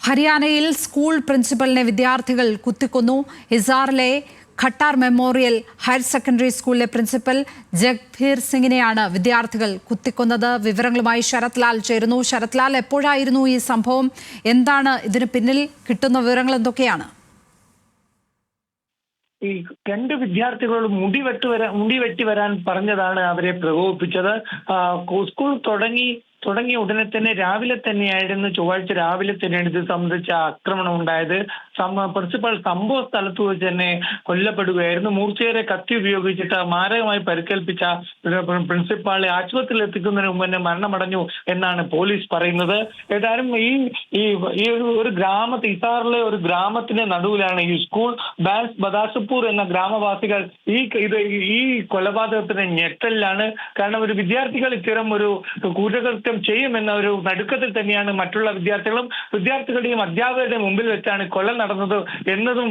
ഹരിയാനയിൽ സ്കൂൾ പ്രിൻസിപ്പലിനെ വിദ്യാർത്ഥികൾ കുത്തിക്കൊന്നു. ഹിസാറിലെ Qatar memorial higher secondary സ്കൂളിലെ പ്രിൻസിപ്പൽ ജഗ്ബീർ സിംഗിനെയാണ് വിദ്യാർത്ഥികൾ കുത്തിക്കൊന്നത്. വിവരങ്ങളുമായി ശരത് ലാൽ ചേരുന്നു. ശരത് ലാൽ, എപ്പോഴായിരുന്നു ഈ സംഭവം? എന്താണ് ഇതിന് പിന്നിൽ? കിട്ടുന്ന വിവരങ്ങൾ എന്തൊക്കെയാണ്? ഈ രണ്ട് വിദ്യാർത്ഥികളോട് മുടി വെട്ടി വരാൻ പറഞ്ഞതാണ് അവരെ പ്രകോപിപ്പിച്ചത്. സ്കൂൾ തുടങ്ങിയ ഉടനെ തന്നെ ചൊവ്വാഴ്ച രാവിലെ തന്നെയാണ് ഇത് സംബന്ധിച്ച ആക്രമണം ഉണ്ടായത്. പ്രിൻസിപ്പൽ സംഭവ സ്ഥലത്ത് വെച്ച് തന്നെ കൊല്ലപ്പെടുകയായിരുന്നു. മൂർച്ചയേറിയ കത്തി ഉപയോഗിച്ചിട്ട് മാരകമായി പരിക്കേൽപ്പിച്ച പ്രിൻസിപ്പാളെ ആശുപത്രിയിൽ എത്തിക്കുന്നതിന് മുമ്പ് തന്നെ മരണമടഞ്ഞു എന്നാണ് പോലീസ് പറയുന്നത്. ഏതായാലും ഈ ഒരു ഹിസാറിലെ ഒരു ഗ്രാമത്തിന്റെ നടുവിലാണ് ഈ സ്കൂൾ. ബദാസുപൂർ എന്ന ഗ്രാമവാസികൾ ഈ കൊലപാതകത്തിന് ഞെട്ടലിലാണ്. കാരണം ഒരു വിദ്യാർത്ഥികൾ ഇത്തരം ഒരു കുറ്റകൃത്യം ചെയ്യുമെന്ന ഒരു നടുക്കത്തിൽ തന്നെയാണ് മറ്റുള്ള വിദ്യാർത്ഥികളുടെയും അധ്യാപകരുടെയും മുമ്പിൽ വെച്ചാണ് കൊല നടന്നത് എന്നതും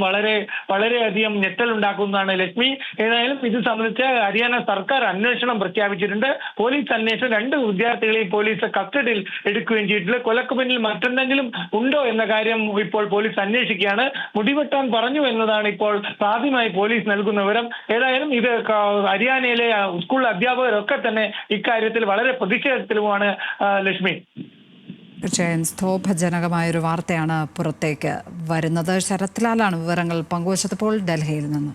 വളരെയധികം ഞെട്ടലുണ്ടാക്കുന്നതാണ് ലക്ഷ്മി. ഏതായാലും ഇത് സംബന്ധിച്ച് ഹരിയാന സർക്കാർ അന്വേഷണം പ്രഖ്യാപിച്ചിട്ടുണ്ട്. പോലീസ് അന്വേഷണം രണ്ട് വിദ്യാർത്ഥികളെയും പോലീസ് കസ്റ്റഡിയിൽ എടുക്കുകയും ചെയ്തിട്ടുണ്ട്. കൊലക്ക് പിന്നിൽ മറ്റെന്തെങ്കിലും ഉണ്ടോ എന്ന കാര്യം ഇപ്പോൾ പോലീസ് അന്വേഷിക്കുകയാണ്. മുടിവെട്ടാൻ പറഞ്ഞു എന്നതാണ് ഇപ്പോൾ ആദ്യമായി പോലീസ് നൽകുന്ന വിവരം. ഏതായാലും ഇത് ഹരിയാനയിലെ സ്കൂൾ അധ്യാപകരൊക്കെ തന്നെ ഇക്കാര്യത്തിൽ വളരെ പ്രതിഷേധത്തിലുമാണ് ലക്ഷ്മി. തീർച്ചയായും സ്തോഭജനകമായൊരു വാർത്തയാണ് പുറത്തേക്ക് വരുന്നത്. ശരത് ലാലാണ് വിവരങ്ങൾ പങ്കുവച്ചപ്പോൾ ഡൽഹിയിൽ നിന്ന്.